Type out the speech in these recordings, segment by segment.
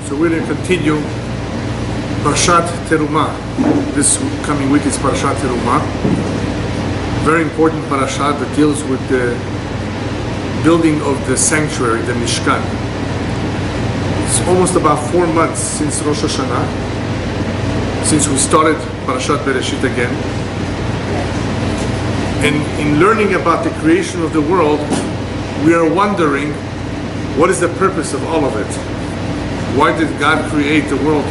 So we're going to continue Parashat Terumah. This coming week is Parashat Terumah. Very important parasha that deals with the building of the sanctuary, the Mishkan. It's almost about 4 months since Rosh Hashanah, since we started Parashat Bereshit again. And in learning about the creation of the world, we are wondering, what is the purpose of all of it? Why did God create the world?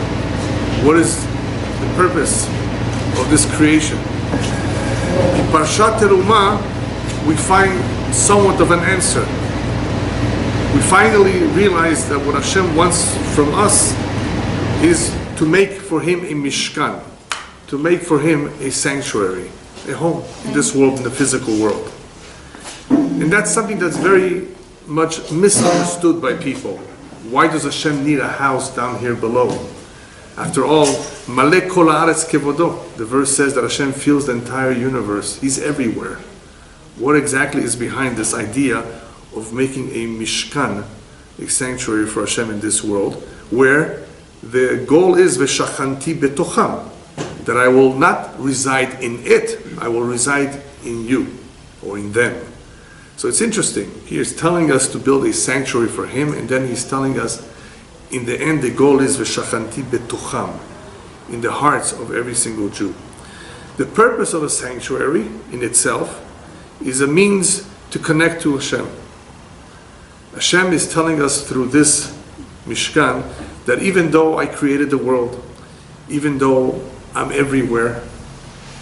What is the purpose of this creation? In Parashat Terumah, we find somewhat of an answer. We finally realize that what Hashem wants from us is to make for Him a Mishkan, to make for Him a sanctuary, a home in this world, in the physical world. And that's something that's very much misunderstood by people. Why does Hashem need a house down here below? After all, Malek kol haaretz kevodo. The verse says that Hashem fills the entire universe. He's everywhere. What exactly is behind this idea of making a Mishkan, a sanctuary for Hashem in this world, where the goal is v'shachanti betocham, that I will not reside in it, I will reside in you, or in them. So it's interesting. He is telling us to build a sanctuary for Him, and then He's telling us, in the end, the goal is v'shachanti betocham, in the hearts of every single Jew. The purpose of a sanctuary in itself is a means to connect to Hashem. Hashem is telling us through this Mishkan that even though I created the world, even though I'm everywhere,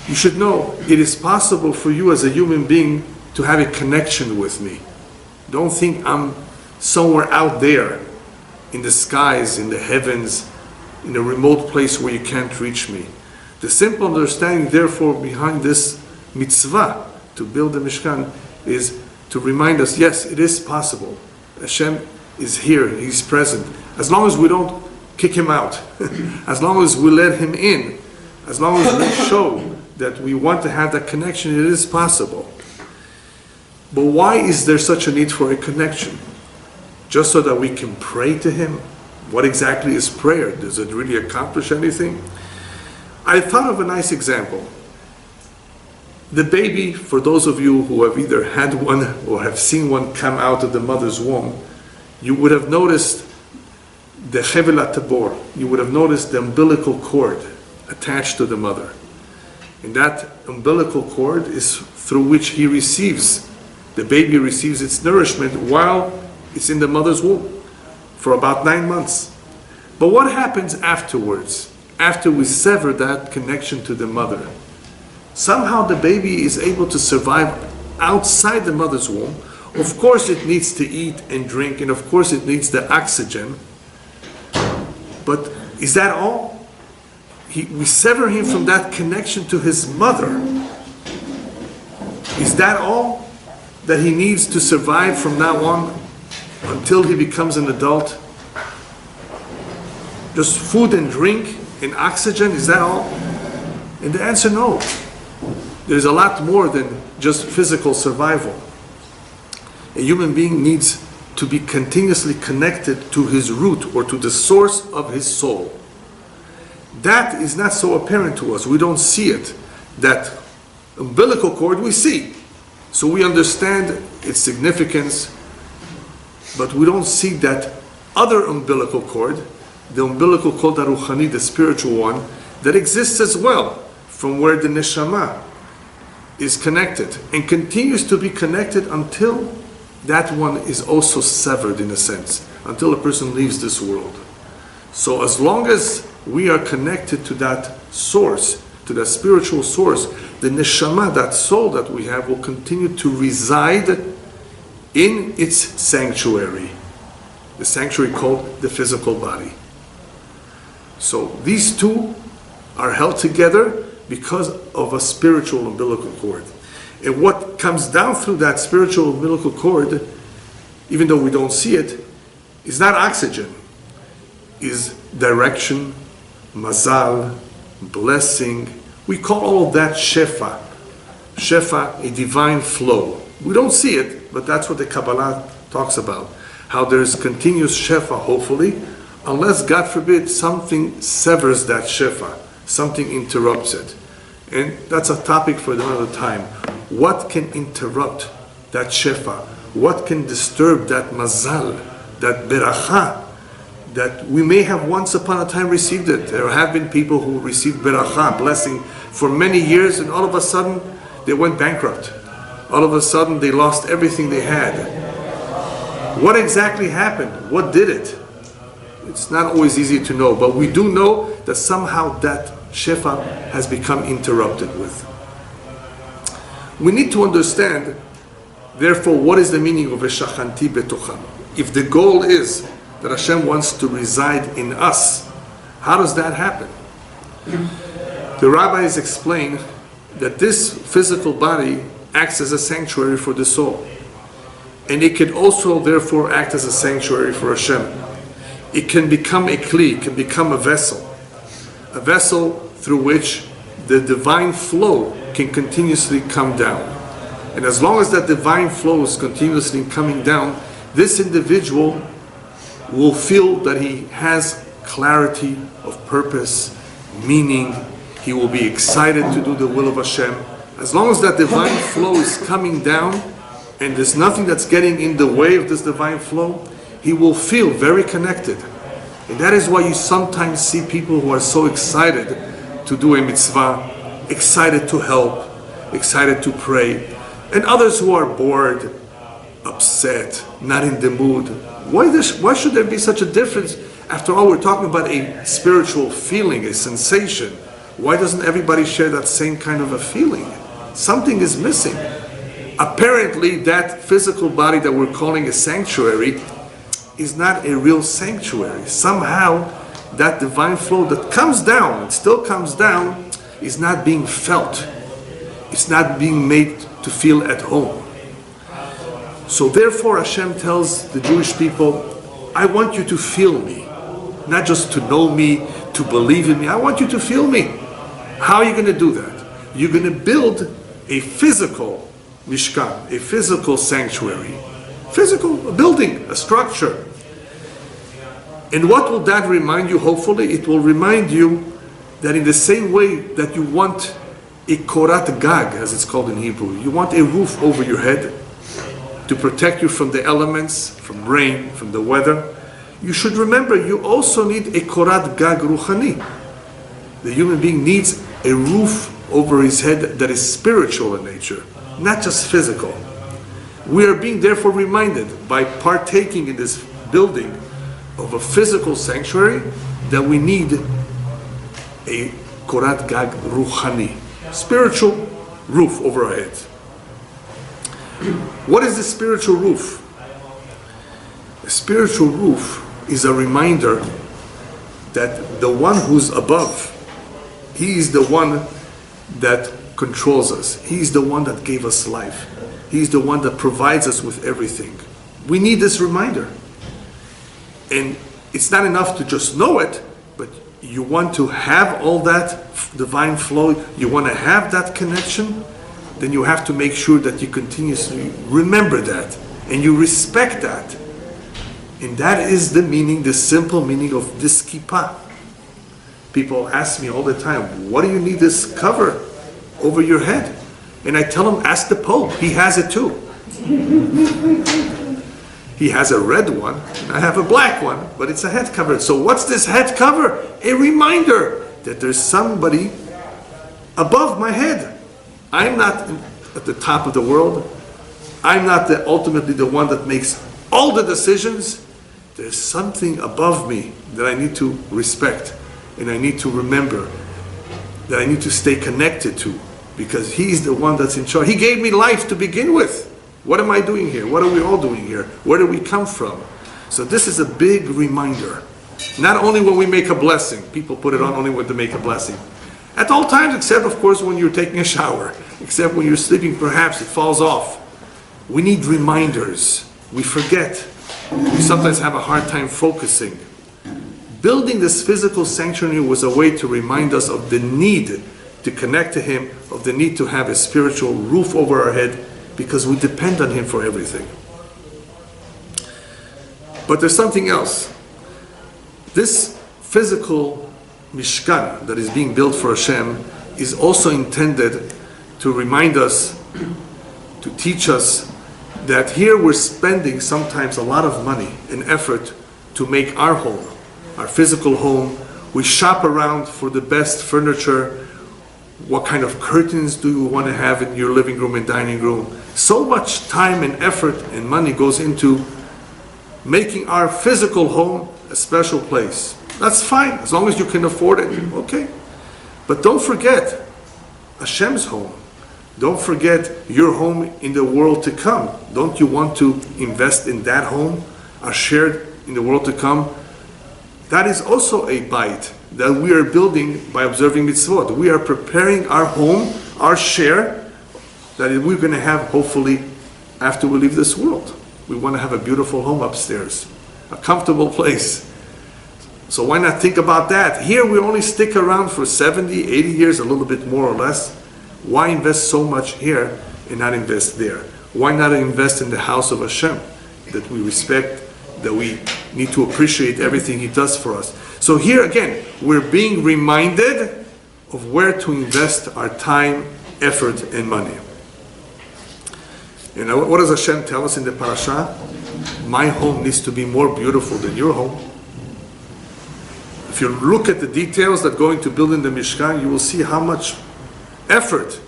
you should know it is possible for you as a human being to have a connection with me. Don't think I'm somewhere out there in the skies, in the heavens, in a remote place where you can't reach me. The simple understanding, therefore, behind this mitzvah to build the Mishkan is to remind us, yes, it is possible. Hashem is here, He's present. As long as we don't kick Him out, as long as we let Him in, as long as we show that we want to have that connection, it is possible. But why is there such a need for a connection? Just so that we can pray to Him? What exactly is prayer? Does it really accomplish anything? I thought of a nice example. The baby, for those of you who have either had one or have seen one come out of the mother's womb, you would have noticed the chevel tabor. You would have noticed the umbilical cord attached to the mother. And that umbilical cord is through which the baby receives its nourishment while it's in the mother's womb for about 9 months. But what happens afterwards, after we sever that connection to the mother? Somehow the baby is able to survive outside the mother's womb. Of course it needs to eat and drink, and of course it needs the oxygen. But is that all? We sever him from that connection to his mother. Is that all that he needs to survive from now on until he becomes an adult? Just food and drink and oxygen, is that all? And the answer, no. There's a lot more than just physical survival. A human being needs to be continuously connected to his root or to the source of his soul. That is not so apparent to us. We don't see it. That umbilical cord we see. So we understand its significance, but we don't see that other umbilical cord, the umbilical cord Ruchani, the spiritual one, that exists as well, from where the neshama is connected and continues to be connected until that one is also severed, in a sense, until a person leaves this world. So as long as we are connected to that source, to that spiritual source, the neshama, that soul that we have, will continue to reside in its sanctuary, the sanctuary called the physical body. So these two are held together because of a spiritual umbilical cord. And what comes down through that spiritual umbilical cord, even though we don't see it, is not oxygen, is direction, mazal, blessing. We call all of that shefa. Shefa, a divine flow. We don't see it, but that's what the Kabbalah talks about. How there's continuous shefa, hopefully, unless, God forbid, something severs that shefa, something interrupts it. And that's a topic for another time. What can interrupt that shefa? What can disturb that mazal, that beracha, that we may have once upon a time received it? There have been people who received beracha, blessing, for many years, and all of a sudden they went bankrupt. All of a sudden they lost everything they had. What exactly happened? What did it? It's not always easy to know, but we do know that somehow that shefa has become interrupted with. We need to understand, therefore, what is the meaning of Veshachanti betocham? If the goal is that Hashem wants to reside in us, how does that happen? The rabbis explain that this physical body acts as a sanctuary for the soul. And it can also, therefore, act as a sanctuary for Hashem. It can become a kli, it can become a vessel through which the divine flow can continuously come down. And as long as that divine flow is continuously coming down, this individual will feel that he has clarity of purpose, meaning. He will be excited to do the will of Hashem. As long as that divine flow is coming down and there's nothing that's getting in the way of this divine flow, he will feel very connected. And that is why you sometimes see people who are so excited to do a mitzvah, excited to help, excited to pray, and others who are bored, upset, not in the mood. Why should there be such a difference? After all, we're talking about a spiritual feeling, a sensation. Why doesn't everybody share that same kind of a feeling? Something is missing. Apparently, that physical body that we're calling a sanctuary is not a real sanctuary. Somehow, that divine flow that comes down, it still comes down, is not being felt. It's not being made to feel at home. So therefore, Hashem tells the Jewish people, I want you to feel me. Not just to know me, to believe in me. I want you to feel me. How are you going to do that? You're going to build a physical mishkan, a physical sanctuary. Physical, a building, a structure. And what will that remind you? Hopefully, it will remind you that in the same way that you want a korat gag, as it's called in Hebrew, you want a roof over your head to protect you from the elements, from rain, from the weather. You should remember you also need a korat gag ruchani. The human being needs a roof over his head that is spiritual in nature, not just physical. We are being therefore reminded by partaking in this building of a physical sanctuary that we need a korat gag ruchani, spiritual roof over our heads. What is the spiritual roof? A spiritual roof is a reminder that the one who's above, he is the one that controls us. He is the one that gave us life. He is the one that provides us with everything. We need this reminder. And it's not enough to just know it, but you want to have all that divine flow, you want to have that connection, then you have to make sure that you continuously remember that and you respect that. And that is the meaning, the simple meaning of this kippah. People ask me all the time, what do you need this cover over your head? And I tell them, ask the Pope, he has it too. He has a red one, and I have a black one, but it's a head cover. So what's this head cover? A reminder that there's somebody above my head. I'm not at the top of the world. I'm not ultimately the one that makes all the decisions. There's something above me that I need to respect, and I need to remember, that I need to stay connected to, because he's the one that's in charge. He gave me life to begin with. What am I doing here? What are we all doing here? Where do we come from? So this is a big reminder. Not only when we make a blessing. People put it on only when they make a blessing. At all times, except of course when you're taking a shower. Except when you're sleeping, perhaps it falls off. We need reminders. We forget. We sometimes have a hard time focusing. Building this physical sanctuary was a way to remind us of the need to connect to Him, of the need to have a spiritual roof over our head, because we depend on Him for everything. But there's something else. This physical Mishkan that is being built for Hashem is also intended to remind us, to teach us that here we're spending sometimes a lot of money and effort to make our home, our physical home. We shop around for the best furniture. What kind of curtains do you want to have in your living room and dining room? So much time and effort and money goes into making our physical home a special place. That's fine, as long as you can afford it, okay. But don't forget Hashem's home. Don't forget your home in the world to come. Don't you want to invest in that home, our shared in the world to come? That is also a bite that we are building by observing mitzvot. We are preparing our home, our share, that we're going to have hopefully after we leave this world. We want to have a beautiful home upstairs, a comfortable place. So why not think about that? Here we only stick around for 70, 80 years, a little bit more or less. Why invest so much here and not invest there? Why not invest in the house of Hashem that we respect, that we need to appreciate everything He does for us? So here again, we're being reminded of where to invest our time, effort, and money. You know, what does Hashem tell us in the Parasha? My home needs to be more beautiful than your home. If you look at the details that go into building the Mishkan, you will see how much effort,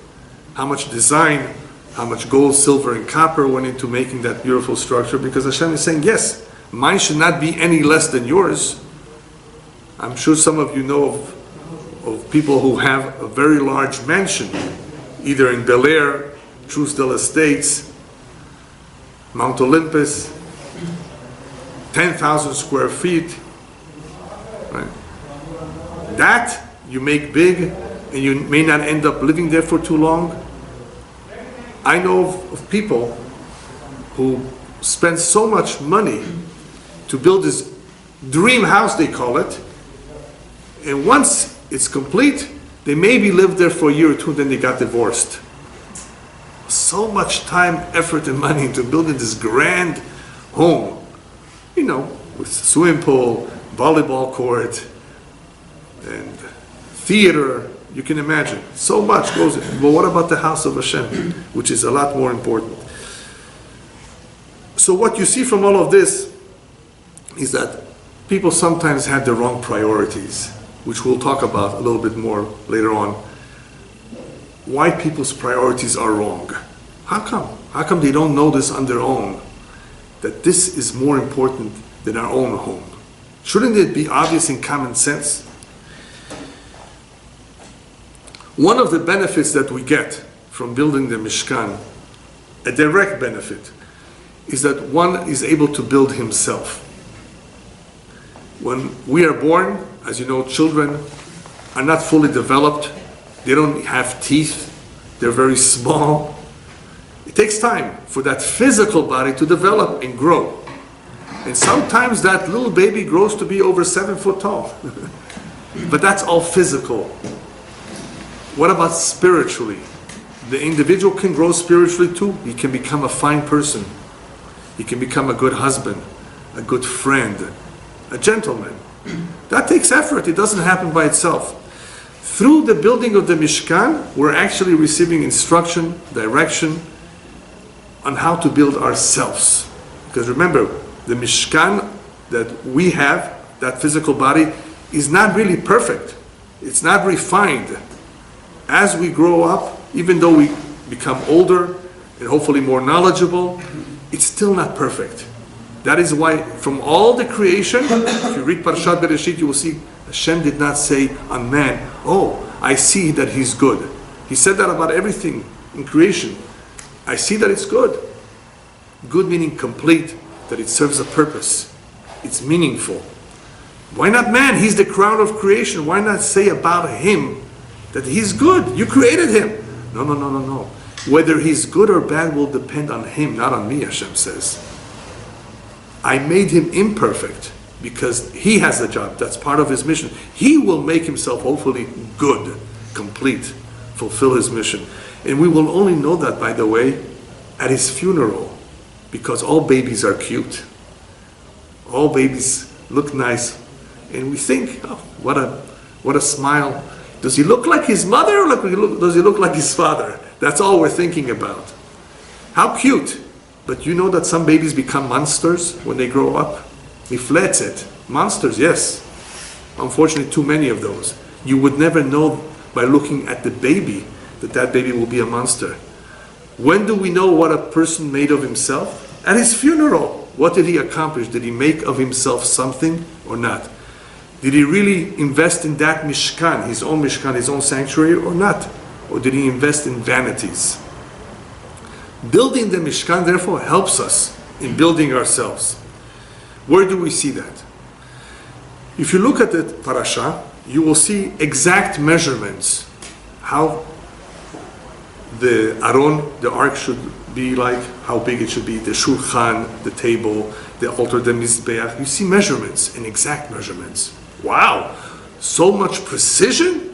how much design, how much gold, silver, and copper went into making that beautiful structure, because Hashem is saying, yes, mine should not be any less than yours. I'm sure some of you know of people who have a very large mansion, either in Bel Air, Truesdale Estates, Mount Olympus, 10,000 square feet. Right? That you make big, and you may not end up living there for too long. I know of people who spend so much money to build this dream house, they call it, and once it's complete, they maybe lived there for a year or two, then they got divorced. So much time, effort, and money into building this grand home, you know, with swimming pool, volleyball court, and theater. You can imagine. So much goes in. But what about the house of Hashem, which is a lot more important? So what you see from all of this is that people sometimes have the wrong priorities, which we'll talk about a little bit more later on. Why people's priorities are wrong. How come? How come they don't know this on their own? That this is more important than our own home. Shouldn't it be obvious in common sense? One of the benefits that we get from building the Mishkan, a direct benefit, is that one is able to build himself. When we are born, as you know, children are not fully developed. They don't have teeth. They're very small. It takes time for that physical body to develop and grow. And sometimes that little baby grows to be over 7 foot tall. But that's all physical. What about spiritually? The individual can grow spiritually too. He can become a fine person. He can become a good husband, a good friend, a gentleman. That takes effort. It doesn't happen by itself. Through the building of the Mishkan, we're actually receiving instruction, direction on how to build ourselves. Because remember, the Mishkan that we have, that physical body, is not really perfect. It's not refined. As we grow up, even though we become older and hopefully more knowledgeable, it's still not perfect. That is why from all the creation, if you read Parashat Bereshit, you will see Hashem did not say on man, oh, I see that he's good. He said that about everything in creation. I see that it's good. Good meaning complete, that it serves a purpose. It's meaningful. Why not man? He's the crown of creation. Why not say about him that he's good? You created him. No. Whether he's good or bad will depend on him, not on me, Hashem says. I made him imperfect because he has the job. That's part of his mission. He will make himself hopefully good, complete, fulfill his mission. And we will only know that, by the way, at his funeral, because all babies are cute. All babies look nice and we think, oh, what a smile. Does he look like his mother, or does he look like his father? That's all we're thinking about. How cute. But you know that some babies become monsters when they grow up? Mifletzet. Monsters, yes. Unfortunately, too many of those. You would never know by looking at the baby that baby will be a monster. When do we know what a person made of himself? At his funeral. What did he accomplish? Did he make of himself something or not? Did he really invest in that mishkan, his own sanctuary, or not? Or did he invest in vanities? Building the mishkan, therefore, helps us in building ourselves. Where do we see that? If you look at the Parasha, you will see exact measurements. How the Aron, the ark, should be like, how big it should be, the shulchan, the table, the altar, the mizbeach. You see measurements and exact measurements. Wow, so much precision?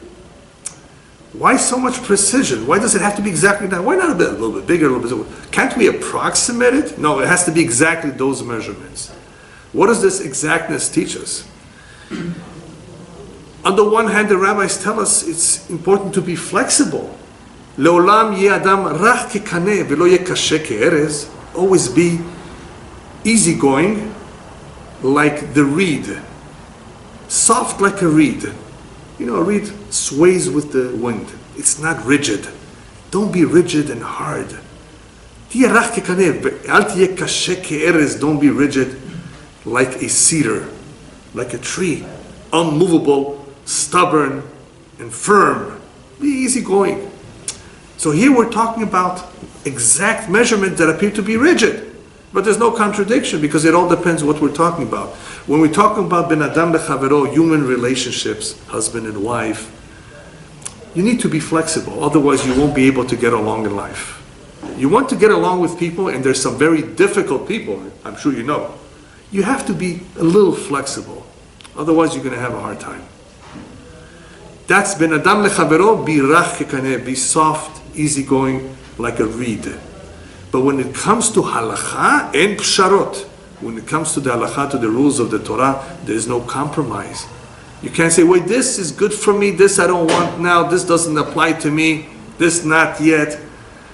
Why so much precision? Why does it have to be exactly that? Why not a little bit bigger, a little bit? Can't we approximate it? No, it has to be exactly those measurements. What does this exactness teach us? On the one hand, the rabbis tell us it's important to be flexible. Leolam ye adam rach kekaneh velo ye kashe ke'erez. Always be easygoing, like the reed, soft like a reed. You know, a reed sways with the wind. It's not rigid. Don't be rigid and hard. Don't be rigid like a cedar, like a tree, unmovable, stubborn, and firm. Be easygoing. So here we're talking about exact measurements that appear to be rigid. But there's no contradiction, because it all depends what we're talking about. When we're talking about ben adam lechavero, human relationships, husband and wife, you need to be flexible. Otherwise, you won't be able to get along in life. You want to get along with people, and there's some very difficult people, I'm sure you know. You have to be a little flexible. Otherwise, you're going to have a hard time. That's ben adam lechavero, be rach kekaneh, be soft, easygoing, like a reed. But when it comes to halacha and psharot, when it comes to the halacha, to the rules of the Torah, there is no compromise. You can't say, wait, this is good for me, this I don't want now, this doesn't apply to me, this not yet.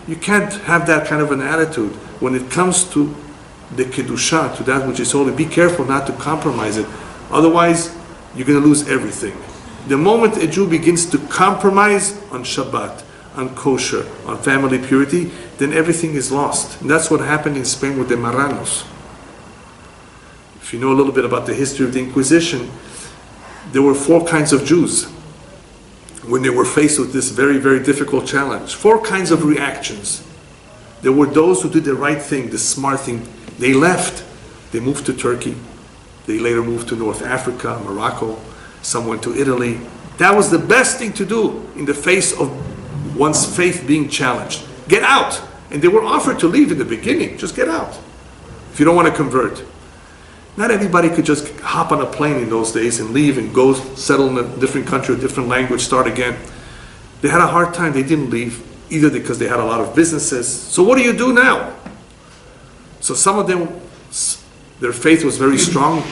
You can't have that kind of an attitude. When it comes to the kedusha, to that which is holy, be careful not to compromise it. Otherwise, you're going to lose everything. The moment a Jew begins to compromise on Shabbat, on kosher, on family purity, then everything is lost. And that's what happened in Spain with the Marranos. If you know a little bit about the history of the Inquisition, there were 4 kinds of Jews when they were faced with this very, very difficult challenge. 4 kinds of reactions. There were those who did the right thing, the smart thing. They left. They moved to Turkey. They later moved to North Africa, Morocco. Some went to Italy. That was the best thing to do in the face of one's faith being challenged. Get out. And they were offered to leave in the beginning. Just get out if you don't want to convert. Not everybody could just hop on a plane in those days and leave and go settle in a different country, a different language, start again. They had a hard time. They didn't leave, either because they had a lot of businesses. So what do you do now? So some of them, their faith was very strong.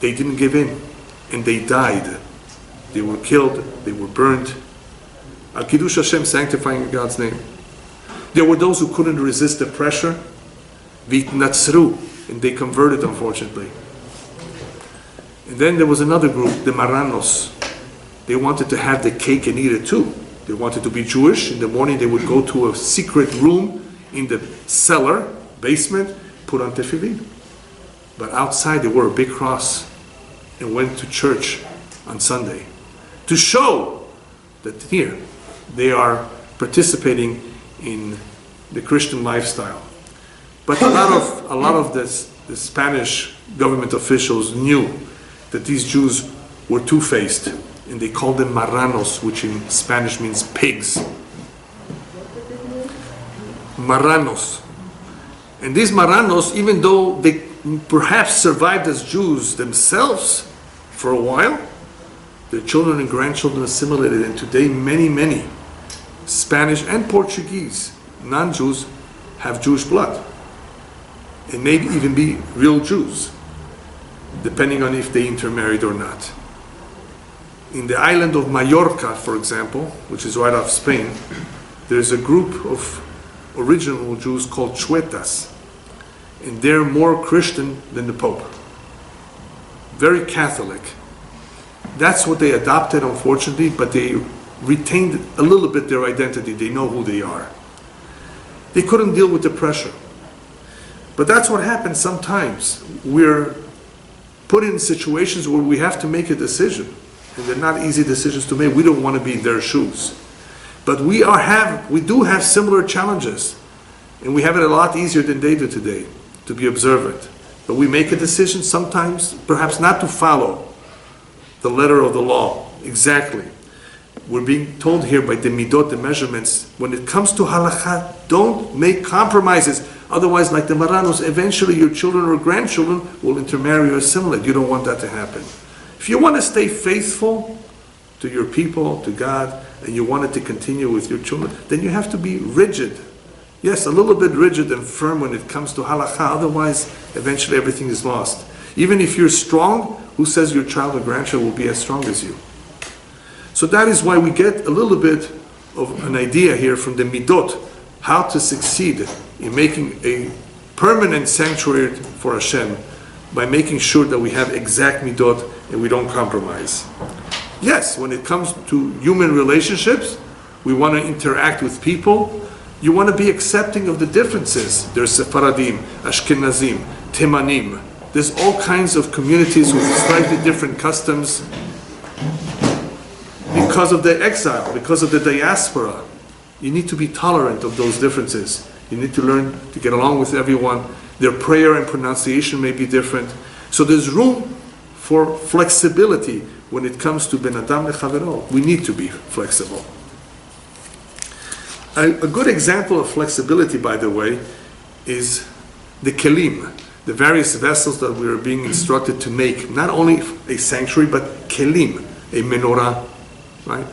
They didn't give in, and they died. They were killed. They were burned. Al Kiddush Hashem, sanctifying God's name. There were those who couldn't resist the pressure, vitnatzru, and they converted, unfortunately. And then there was another group, the Marranos. They wanted to have the cake and eat it too. They wanted to be Jewish. In the morning they would go to a secret room in the cellar, basement, put on tefillin. But outside they wore a big cross and went to church on Sunday to show that here they are participating in the Christian lifestyle. But a lot of the Spanish government officials knew that these Jews were two-faced, and they called them marranos, which in Spanish means pigs. Marranos. And these marranos, even though they perhaps survived as Jews themselves for a while, their children and grandchildren assimilated, and today many Spanish and Portuguese non-Jews have Jewish blood, and maybe even be real Jews, depending on if they intermarried or not. In the island of Mallorca, for example, which is right off Spain, there's a group of original Jews called Chuetas, and they're more Christian than the Pope. Very Catholic. That's what they adopted, unfortunately, but they retained a little bit their identity. They know who they are. They couldn't deal with the pressure. But that's what happens sometimes. We're put in situations where we have to make a decision, and they're not easy decisions to make. We don't want to be in their shoes. But we do have similar challenges, and we have it a lot easier than they do today to be observant. But we make a decision sometimes, perhaps not to follow the letter of the law exactly. We're being told here by the midot, the measurements, when it comes to halakha, don't make compromises. Otherwise, like the Maranos, eventually your children or grandchildren will intermarry or assimilate. You don't want that to happen. If you want to stay faithful to your people, to God, and you want it to continue with your children, then you have to be rigid. Yes, a little bit rigid and firm when it comes to halakha. Otherwise, eventually everything is lost. Even if you're strong, who says your child or grandchild will be as strong as you? So that is why we get a little bit of an idea here from the midot, how to succeed in making a permanent sanctuary for Hashem by making sure that we have exact midot and we don't compromise. Yes, when it comes to human relationships, we want to interact with people. You want to be accepting of the differences. There's Sephardim, Ashkenazim, Temanim. There's all kinds of communities with slightly different customs because of the exile, because of the diaspora. You need to be tolerant of those differences. You need to learn to get along with everyone. Their prayer and pronunciation may be different. So there's room for flexibility when it comes to Ben Adam Lechavero. We need to be flexible. A good example of flexibility, by the way, is the kelim, the various vessels that we are being instructed to make. Not only a sanctuary, but kelim, a menorah, right?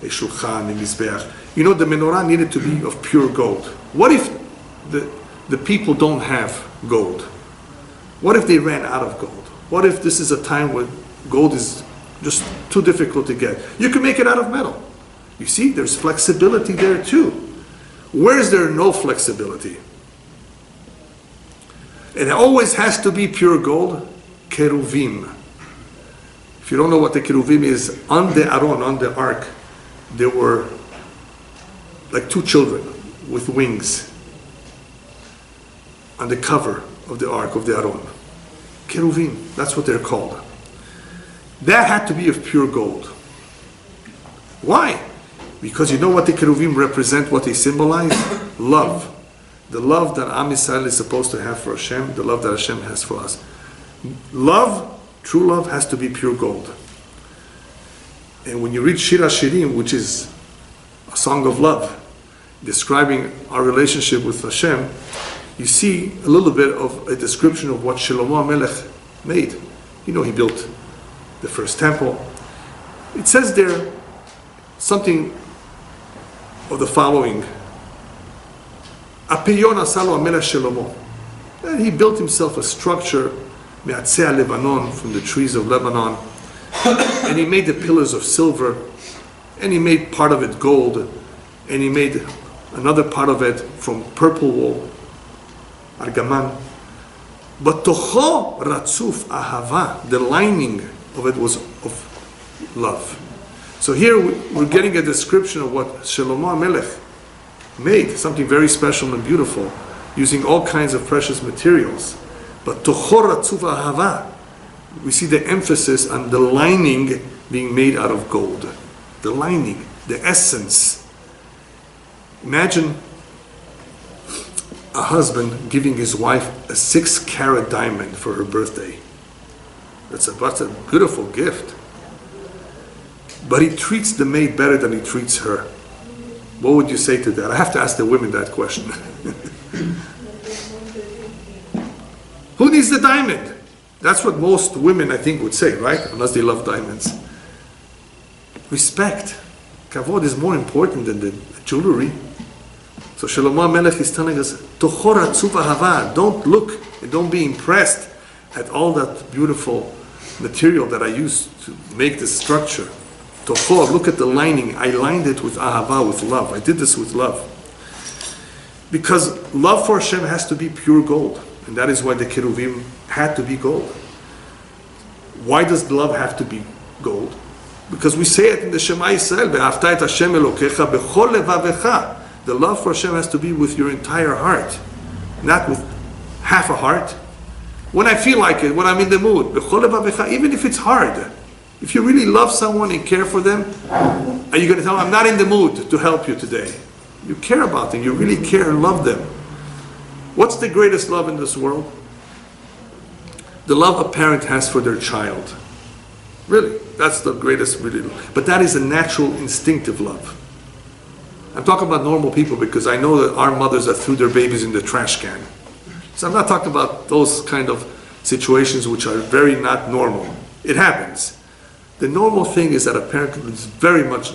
A shulchan, a mizbeach. You know, the menorah needed to be of pure gold. What if the people don't have gold? What if they ran out of gold? What if this is a time when gold is just too difficult to get? You can make it out of metal. You see, there's flexibility there too. Where is there no flexibility? It always has to be pure gold. Keruvim. If you don't know what the keruvim is, on the Aron, on the ark, there were like two children with wings on the cover of the ark of the Aron. Keruvim, that's what they're called. That had to be of pure gold. Why? Because you know what the Keruvim represent, what they symbolize? Love. The love that Am Yisrael is supposed to have for Hashem, the love that Hashem has for us. Love, true love, has to be pure gold. And when you read Shir HaShirim, which is a song of love, describing our relationship with Hashem, you see a little bit of a description of what Shlomo HaMelech made. You know, he built the first temple. It says there something of the following. Apiyon asalo HaMelech Shlomo. And he built himself a structure, me'atzei Lebanon, from the trees of Lebanon. And he made the pillars of silver, and he made part of it gold, and he made another part of it from purple wool, argaman. But tocho ratzuf ahava, the lining of it was of love. So here we're getting a description of what Shlomo HaMelech made, something very special and beautiful, using all kinds of precious materials. But tocho ratzuf ahava, we see the emphasis on the lining being made out of gold. The lining, the essence. Imagine a husband giving his wife a 6-carat diamond for her birthday. That's a beautiful gift. But he treats the maid better than he treats her. What would you say to that? I have to ask the women that question. Who needs the diamond? That's what most women, I think, would say, right? Unless they love diamonds. Respect. Kavod is more important than the jewelry. So Shlomo HaMelech is telling us, Tocho ratzuf ahava, don't look and don't be impressed at all that beautiful material that I used to make this structure. Tocho, look at the lining. I lined it with ahava, with love. I did this with love. Because love for Hashem has to be pure gold. And that is why the Keruvim had to be gold. Why does love have to be gold? Because we say it in the Shema Yisrael, Ve'ahavta et Hashem Elokecha b'chol levavecha. The love for Hashem has to be with your entire heart, not with half a heart. When I feel like it, when I'm in the mood, b'chol levavecha, even if it's hard. If you really love someone and care for them, are you going to tell them, I'm not in the mood to help you today? You care about them, you really care and love them. What's the greatest love in this world? The love a parent has for their child. Really, that's the greatest really. But that is a natural, instinctive love. I'm talking about normal people because I know that our mothers that threw their babies in the trash can. So I'm not talking about those kind of situations which are very not normal. It happens. The normal thing is that a parent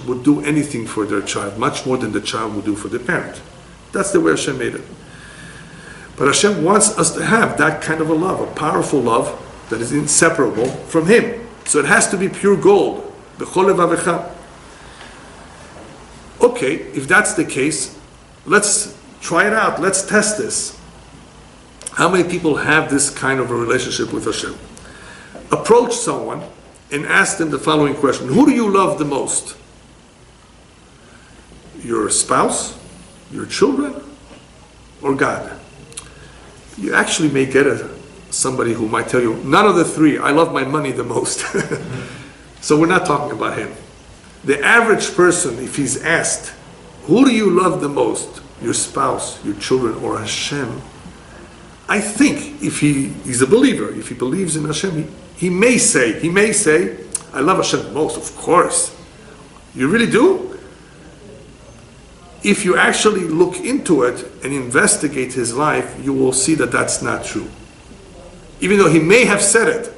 would do anything for their child, much more than the child would do for the parent. That's the way Hashem made it. But Hashem wants us to have that kind of a love, a powerful love that is inseparable from Him. So it has to be pure gold. Okay, if that's the case, let's try it out. Let's test this. How many people have this kind of a relationship with Hashem? Approach someone and ask them the following question. Who do you love the most? Your spouse, your children, or God? You actually may get somebody who might tell you, none of the three, I love my money the most. So we're not talking about him. The average person, if he's asked, who do you love the most? Your spouse, your children, or Hashem? I think if he's a believer, if he believes in Hashem, he may say, I love Hashem the most, of course. You really do? If you actually look into it and investigate his life, you will see that that's not true. Even though he may have said it.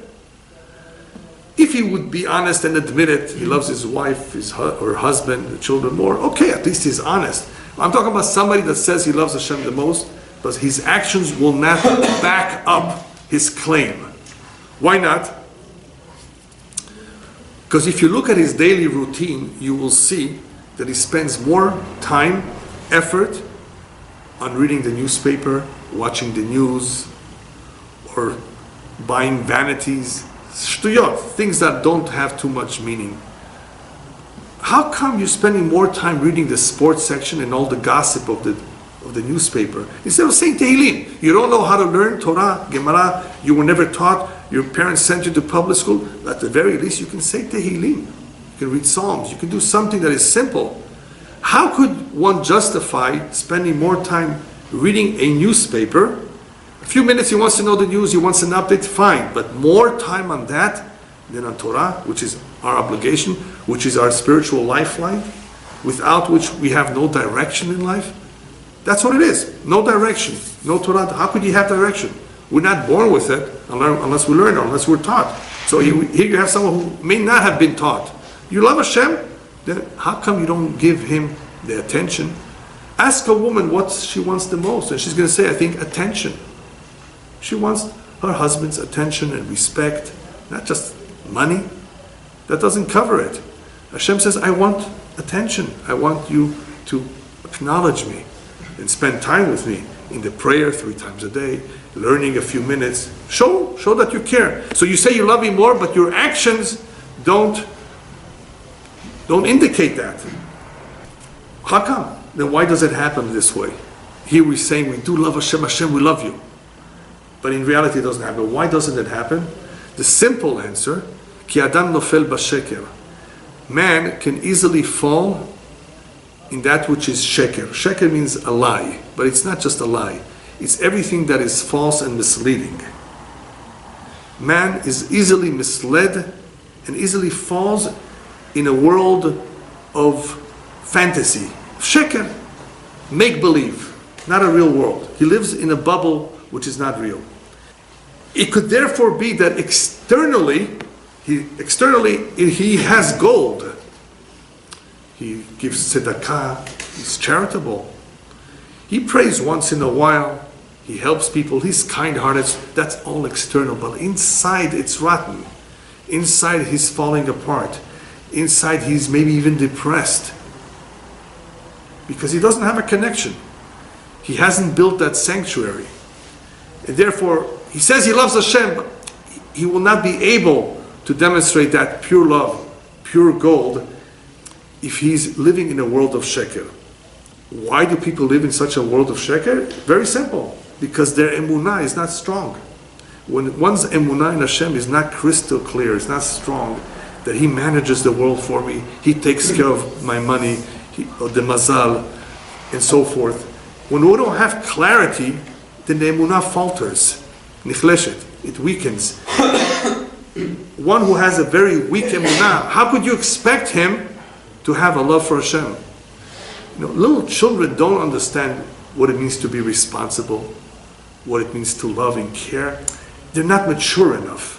If he would be honest and admit it, he loves his wife, her husband, the children more, okay, at least he's honest. I'm talking about somebody that says he loves Hashem the most, but his actions will not back up his claim. Why not? Because if you look at his daily routine, you will see that he spends more time, effort on reading the newspaper, watching the news, or buying vanities, shtuyot, things that don't have too much meaning. How come you're spending more time reading the sports section and all the gossip of the newspaper instead of saying Tehillim? You don't know how to learn Torah, Gemara, you were never taught, your parents sent you to public school. At the very least you can say Tehillim. You can read Psalms, you can do something that is simple. How could one justify spending more time reading a newspaper? A few minutes he wants to know the news, he wants an update, fine. But more time on that than on Torah, which is our obligation, which is our spiritual lifeline, without which we have no direction in life. That's what it is. No direction. No Torah. How could you have direction? We're not born with it unless we learn or unless we're taught. So here you have someone who may not have been taught. You love Hashem? Then how come you don't give him the attention? Ask a woman what she wants the most, and she's going to say, I think, attention. She wants her husband's attention and respect, not just money. That doesn't cover it. Hashem says, I want attention. I want you to acknowledge me and spend time with me in the prayer 3 times a day, learning a few minutes. Show that you care. So you say you love me more, but your actions don't indicate that. How come? Then why does it happen this way? Here we're saying we do love Hashem, Hashem, we love you. But in reality it doesn't happen. Why doesn't it happen? The simple answer, Ki adam nofel basheker. Man can easily fall in that which is sheker. Sheker means a lie, but it's not just a lie. It's everything that is false and misleading. Man is easily misled and easily falls in a world of fantasy. Sheker, make-believe, not a real world. He lives in a bubble which is not real. It could therefore be that externally he has gold. He gives tzedakah, he's charitable. He prays once in a while, he helps people, he's kind-hearted. That's all external, but inside it's rotten. Inside he's falling apart. Inside he's maybe even depressed because he doesn't have a connection. He hasn't built that sanctuary. And therefore, he says he loves Hashem, but he will not be able to demonstrate that pure love, pure gold, if he's living in a world of sheker. Why do people live in such a world of sheker? Very simple. Because their emunah is not strong. When one's emunah in Hashem is not crystal clear, it's not strong, that He manages the world for me, He takes care of my money, the mazal, and so forth. When we don't have clarity, then the emunah falters, nichleshet, it weakens. One who has a very weak emunah, how could you expect him to have a love for Hashem? Little children don't understand what it means to be responsible, what it means to love and care. They're not mature enough.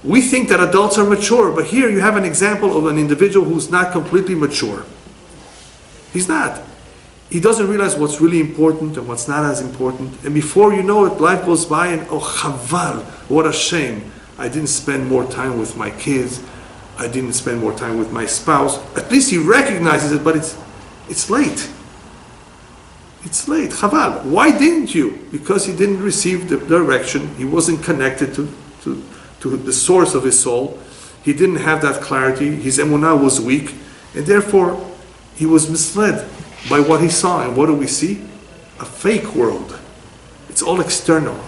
We think that adults are mature, but here you have an example of an individual who's not completely mature. He's not. He doesn't realize what's really important and what's not as important. And before you know it, life goes by and, oh, chaval, what a shame. I didn't spend more time with my kids. I didn't spend more time with my spouse. At least he recognizes it, but it's late. It's late. Chaval. Why didn't you? Because he didn't receive the direction. He wasn't connected to the source of his soul. He didn't have that clarity. His emunah was weak. And therefore, he was misled by what he saw. And what do we see? A fake world. It's all external.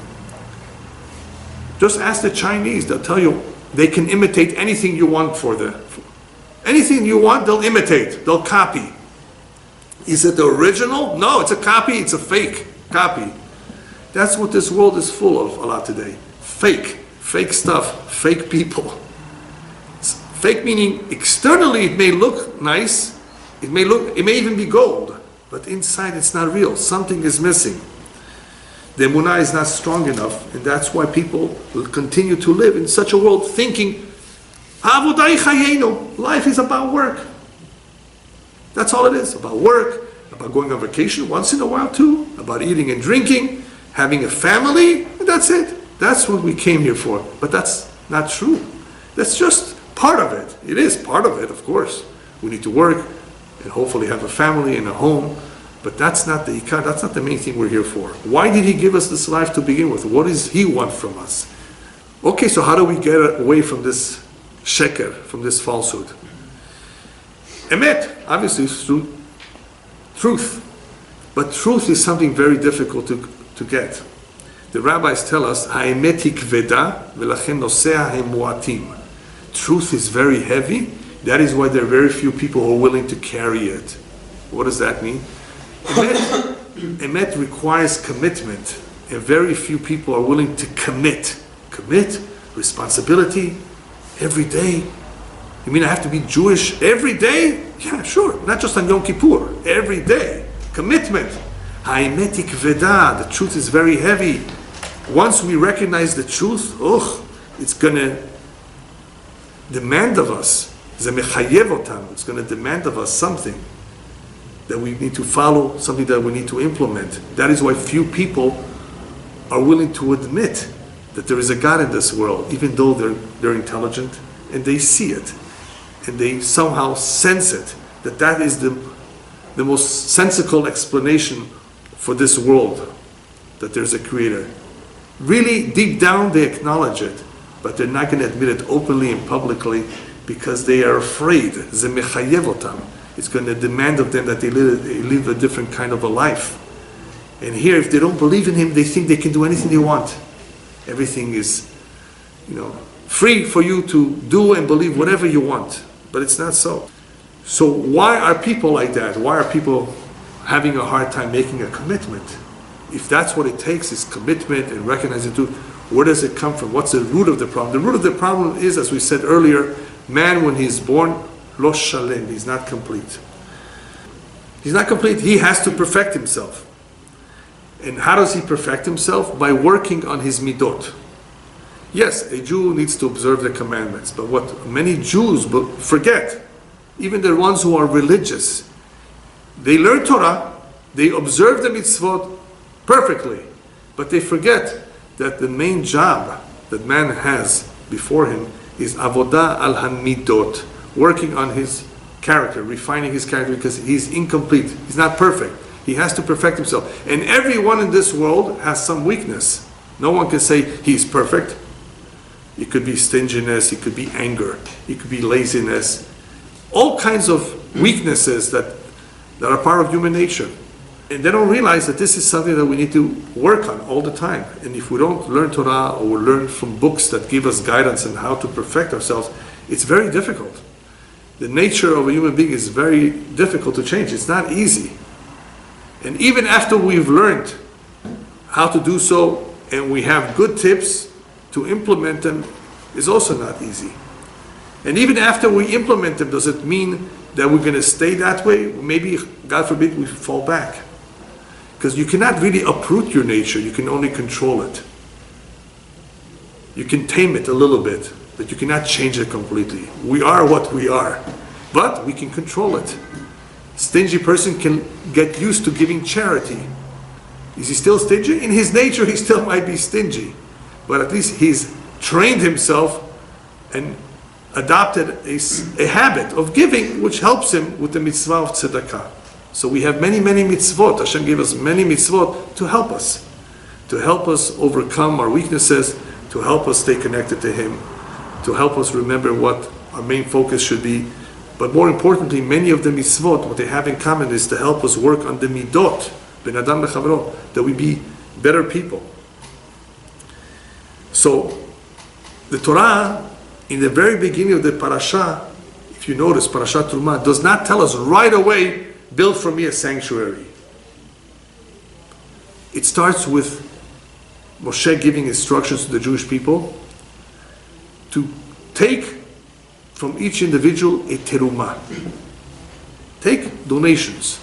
Just ask the Chinese. They'll tell you they can imitate anything you want anything you want, they'll imitate. They'll copy. Is it the original? No, it's a copy. It's a fake copy. That's what this world is full of a lot today. Fake stuff, fake people. It's fake meaning externally it may look nice, it may even be gold, but inside it's not real. Something is missing. The emunah is not strong enough, and that's why people will continue to live in such a world thinking, Avodah chayenu, life is about work. That's all it is, about work, about going on vacation once in a while too, about eating and drinking, having a family, and that's it. That's what we came here for. But that's not true. That's just part of it. It is part of it, of course. We need to work and hopefully have a family and a home, but that's not the ikar, that's not the main thing we're here for. Why did He give us this life to begin with? What does He want from us? Okay, so how do we get away from this sheker, from this falsehood? Emet, obviously, is through truth. But truth is something very difficult to get. The rabbis tell us, Ha'emet hikveda v'lachem nosea hemuatim. Truth is very heavy. That is why there are very few people who are willing to carry it. What does that mean? Emet requires commitment, and very few people are willing to commit. Commit, responsibility, every day. You mean I have to be Jewish every day? Yeah, sure. Not just on Yom Kippur. Every day. Commitment. Ha'emet hikveda. The truth is very heavy. Once we recognize the truth, it's going to demand of us. It's going to demand of us something that we need to follow, something that we need to implement. That is why few people are willing to admit that there is a God in this world, even though they're intelligent and they see it and they somehow sense it, that is the most sensical explanation for this world, that there's a creator. Really, deep down, they acknowledge it, but they're not going to admit it openly and publicly because they are afraid. It's going to demand of them that they live a different kind of a life. And here, if they don't believe in Him, they think they can do anything they want. Everything is, free for you to do and believe whatever you want. But it's not so. So why are people like that? Why are people having a hard time making a commitment? If that's what it takes, is commitment and recognizing the truth, where does it come from? What's the root of the problem? The root of the problem is, as we said earlier, man, when he's born, lo shalem, he's not complete. He's not complete. He has to perfect himself. And how does he perfect himself? By working on his midot. Yes, a Jew needs to observe the commandments, but what many Jews forget, even the ones who are religious, they learn Torah, they observe the mitzvot perfectly, but they forget that the main job that man has before him is avodah al hamidot, working on his character, refining his character, because he's incomplete. He's not perfect. He has to perfect himself. And everyone in this world has some weakness. No one can say he's perfect. It could be stinginess, it could be anger, it could be laziness. All kinds of weaknesses that are part of human nature. And they don't realize that this is something that we need to work on all the time. And if we don't learn Torah or we learn from books that give us guidance on how to perfect ourselves, it's very difficult. The nature of a human being is very difficult to change. It's not easy. And even after we've learned how to do so and we have good tips to implement them, is also not easy. And even after we implement them, does it mean that we're going to stay that way? Maybe, God forbid, we fall back. Because you cannot really uproot your nature, you can only control it. You can tame it a little bit, but you cannot change it completely. We are what we are, but we can control it. Stingy person can get used to giving charity. Is he still stingy? In his nature, he still might be stingy. But at least he's trained himself and adopted a habit of giving, which helps him with the mitzvah of tzedakah. So we have many, many mitzvot. Hashem gave us many mitzvot to help us overcome our weaknesses, to help us stay connected to Him, to help us remember what our main focus should be. But more importantly, many of the mitzvot, what they have in common is to help us work on the midot, ben adam lechavro, that we be better people. So, the Torah, in the very beginning of the Parasha, if you notice, Parasha Terumah, does not tell us right away, build for me a sanctuary. It starts with Moshe giving instructions to the Jewish people to take from each individual a terumah. Take donations.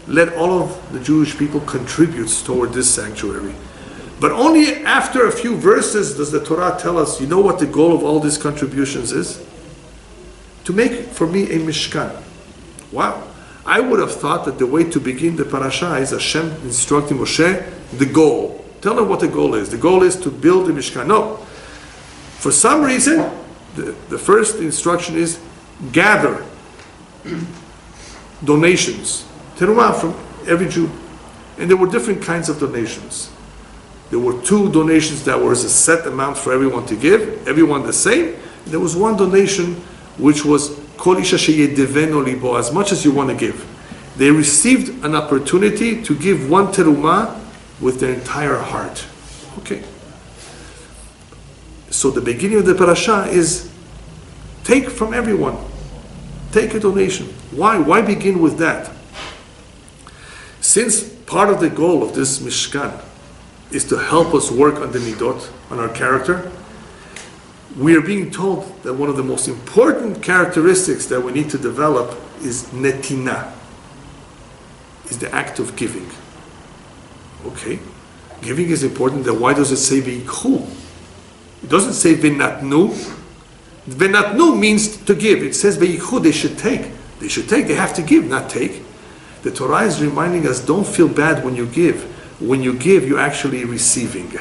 Let all of the Jewish people contribute toward this sanctuary. But only after a few verses does the Torah tell us, you know what the goal of all these contributions is? To make for me a Mishkan. Wow. I would have thought that the way to begin the parasha is Hashem instructing Moshe the goal. Tell him what the goal is. The goal is to build the Mishkan. No. For some reason, the first instruction is gather donations. Terumah from every Jew. And there were different kinds of donations. There were 2 donations that was a set amount for everyone to give, everyone the same. And there was one donation which was Kol Isha sheyedeveno libo, as much as you want to give. They received an opportunity to give one terumah with their entire heart. Okay. So the beginning of the parasha is take from everyone. Take a donation. Why? Why begin with that? Since part of the goal of this Mishkan is to help us work on the midot, on our character, we are being told that one of the most important characteristics that we need to develop is netina, is the act of giving. Okay, giving is important. Then why does it say v'yikhu? It doesn't say v'natnu. V'natnu means to give. It says v'yikhu, they should take. They should take, they have to give, not take. The Torah is reminding us, don't feel bad when you give. When you give, you're actually receiving.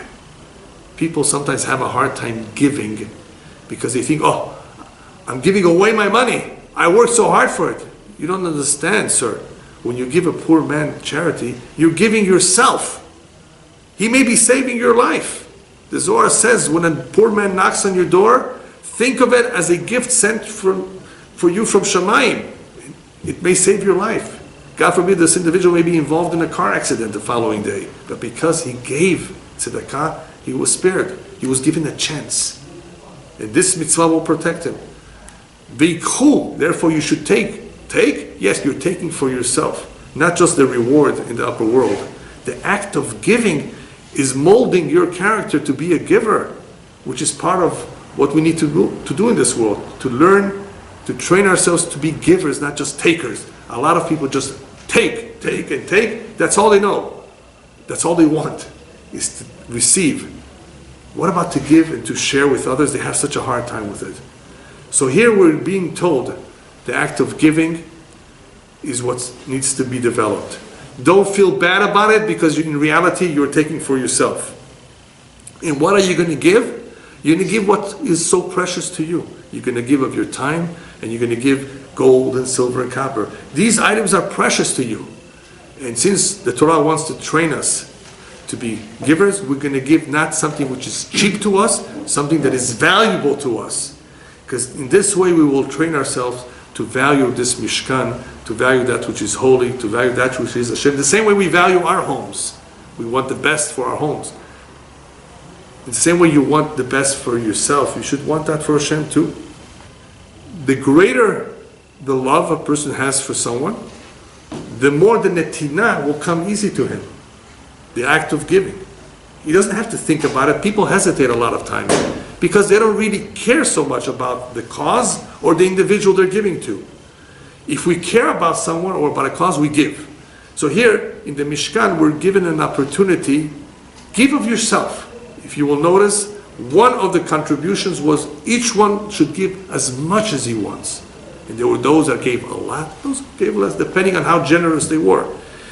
People sometimes have a hard time giving because they think, oh, I'm giving away my money. I worked so hard for it. You don't understand, sir. When you give a poor man charity, you're giving yourself. He may be saving your life. The Zohar says when a poor man knocks on your door, think of it as a gift sent for you from Shamayim. It may save your life. God forbid this individual may be involved in a car accident the following day. But because he gave tzedakah, he was spared. He was given a chance. And this mitzvah will protect him. V'yikhu, therefore you should take. Take? Yes, you're taking for yourself. Not just the reward in the upper world. The act of giving is molding your character to be a giver, which is part of what we need to do in this world. To learn, to train ourselves to be givers, not just takers. A lot of people just take, and take. That's all they know. That's all they want, is to receive. What about to give and to share with others? They have such a hard time with it. So here we're being told the act of giving is what needs to be developed. Don't feel bad about it because in reality you're taking for yourself. And what are you going to give? You're going to give what is so precious to you. You're going to give of your time and you're going to give gold and silver and copper. These items are precious to you. And since the Torah wants to train us to be givers, we're going to give not something which is cheap to us, something that is valuable to us. Because in this way we will train ourselves to value this Mishkan, to value that which is holy, to value that which is Hashem. The same way we value our homes. We want the best for our homes. In the same way you want the best for yourself, you should want that for Hashem too. The greater the love a person has for someone, the more the netinah will come easy to him. The act of giving. He doesn't have to think about it. People hesitate a lot of times because they don't really care so much about the cause or the individual they're giving to. If we care about someone or about a cause, we give. So here in the Mishkan, we're given an opportunity. Give of yourself. If you will notice, one of the contributions was each one should give as much as he wants. And there were those that gave a lot, those gave less, depending on how generous they were.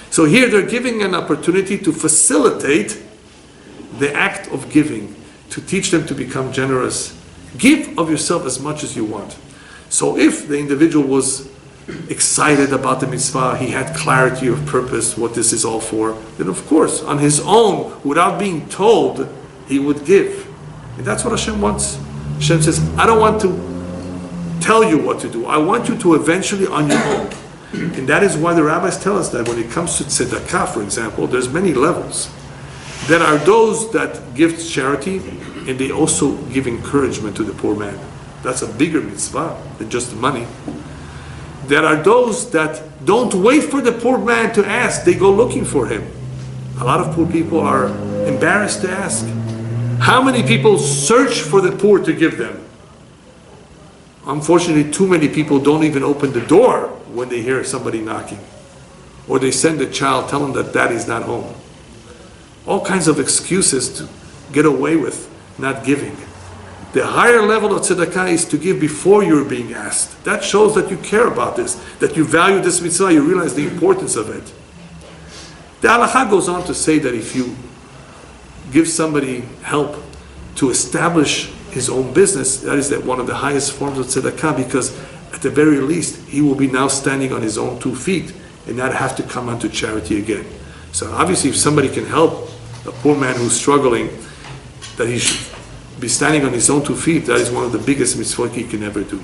So here they're giving an opportunity to facilitate the act of giving, to teach them to become generous. Give of yourself as much as you want. So if the individual was excited about the mitzvah, he had clarity of purpose, what this is all for, then of course, on his own, without being told, he would give. And that's what Hashem wants. Hashem says, I don't want to tell you what to do. I want you to eventually on your own. And that is why the rabbis tell us that when it comes to tzedakah, for example, there's many levels. There are those that give charity and they also give encouragement to the poor man. That's a bigger mitzvah than just the money. There are those that don't wait for the poor man to ask, they go looking for him. A lot of poor people are embarrassed to ask. How many people search for the poor to give them? Unfortunately, too many people don't even open the door when they hear somebody knocking. Or they send a child, tell them that daddy's not home. All kinds of excuses to get away with not giving. The higher level of tzedakah is to give before you're being asked. That shows that you care about this, that you value this mitzvah, you realize the importance of it. The halakha goes on to say that if you give somebody help to establish his own business, that is one of the highest forms of tzedakah, because at the very least, he will be now standing on his own 2 feet and not have to come onto charity again. So obviously, if somebody can help a poor man who's struggling, that he should be standing on his own 2 feet, that is one of the biggest mitzvot he can ever do.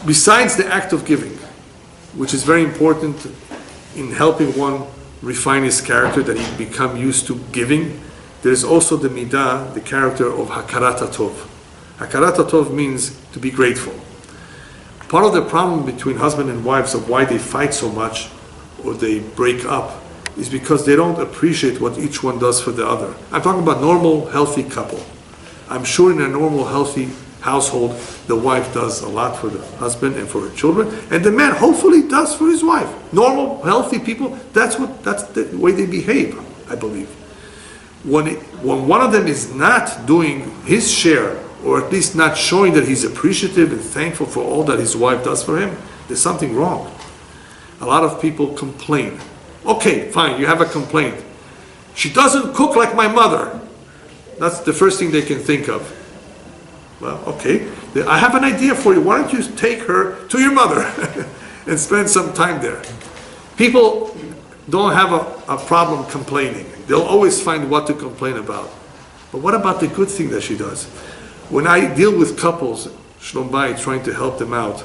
Besides the act of giving, which is very important in helping one refine his character, that he become used to giving, there is also the midah, the character of hakarat hatov. Hakarat hatov means to be grateful. Part of the problem between husband and wives of why they fight so much or they break up is because they don't appreciate what each one does for the other. I'm talking about normal, healthy couple. I'm sure in a normal, healthy household, the wife does a lot for the husband and for her children, and the man hopefully does for his wife. Normal, healthy people, that's the way they behave, I believe. When one of them is not doing his share, or at least not showing that he's appreciative and thankful for all that his wife does for him, there's something wrong. A lot of people complain. Okay, fine, you have a complaint. She doesn't cook like my mother. That's the first thing they can think of. Well, okay, I have an idea for you. Why don't you take her to your mother and spend some time there? People don't have a problem complaining. They'll always find what to complain about. But what about the good thing that she does? When I deal with couples, Shlom Bayit, trying to help them out,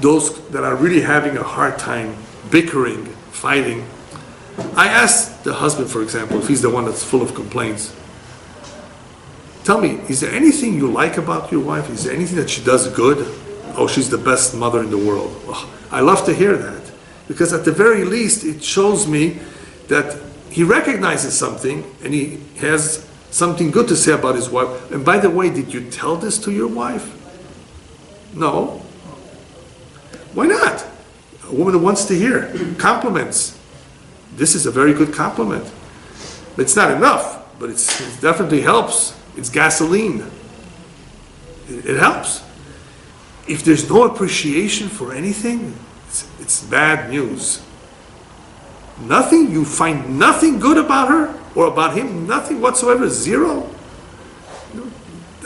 those that are really having a hard time bickering, fighting, I ask the husband, for example, if he's the one that's full of complaints, tell me, is there anything you like about your wife? Is there anything that she does good? Oh, she's the best mother in the world. Oh, I love to hear that. Because at the very least, it shows me that he recognizes something and he has something good to say about his wife. And by the way, did you tell this to your wife? No. Why not? A woman wants to hear compliments. This is a very good compliment. It's not enough, but it definitely helps. It's gasoline. It helps. If there's no appreciation for anything, it's bad news. Nothing, you find nothing good about her or about him, nothing whatsoever, zero.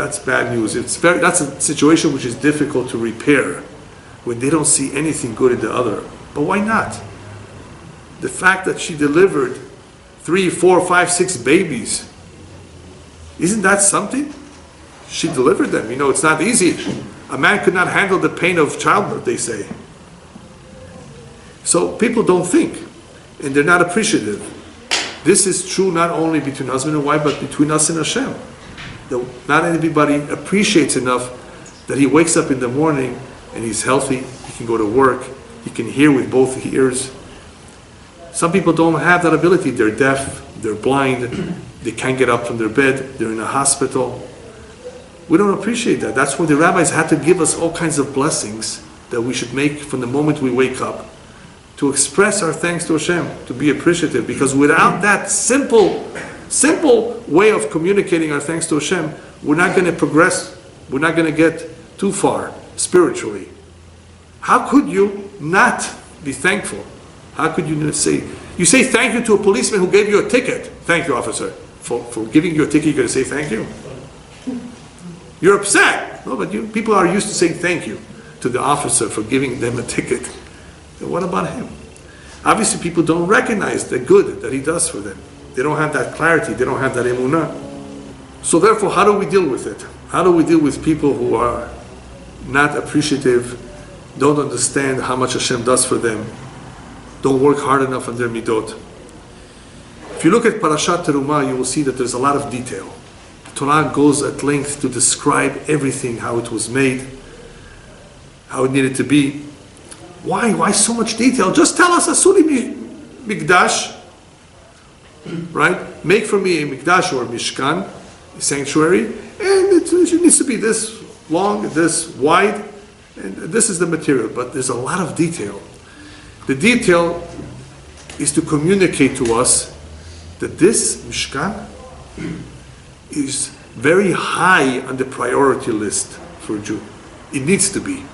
that's bad news. That's a situation which is difficult to repair when they don't see anything good in the other. But why not? The fact that she delivered 3, 4, 5, 6 babies, isn't that something? She delivered them. It's not easy. A man could not handle the pain of childbirth, they say. So people don't think, and they're not appreciative. This is true not only between husband and wife, but between us and Hashem. Not everybody appreciates enough that he wakes up in the morning and he's healthy, he can go to work, he can hear with both ears. Some people don't have that ability. They're deaf, they're blind, they can't get up from their bed, they're in a hospital. We don't appreciate that. That's why the rabbis had to give us all kinds of blessings that we should make from the moment we wake up, to express our thanks to Hashem, to be appreciative. Because without that simple way of communicating our thanks to Hashem, we're not going to progress, we're not going to get too far spiritually. How could you not be thankful? How could you say thank you to a policeman who gave you a ticket? Thank you, officer. For giving you a ticket, you're going to say thank you? You're upset. No, but people are used to saying thank you to the officer for giving them a ticket. And what about him? Obviously, people don't recognize the good that he does for them. They don't have that clarity. They don't have that emunah. So therefore, how do we deal with it? How do we deal with people who are not appreciative, don't understand how much Hashem does for them, don't work hard enough on their midot? If you look at Parasha Terumah, you will see that there's a lot of detail. The Torah goes at length to describe everything, how it was made, how it needed to be. Why so much detail? Just tell us, Asuri Mikdash, right? Make for me a Mikdash or a Mishkan, a sanctuary, and it needs to be this long, this wide, and this is the material. But there's a lot of detail. The detail is to communicate to us that this Mishkan is very high on the priority list for a Jew. It needs to be.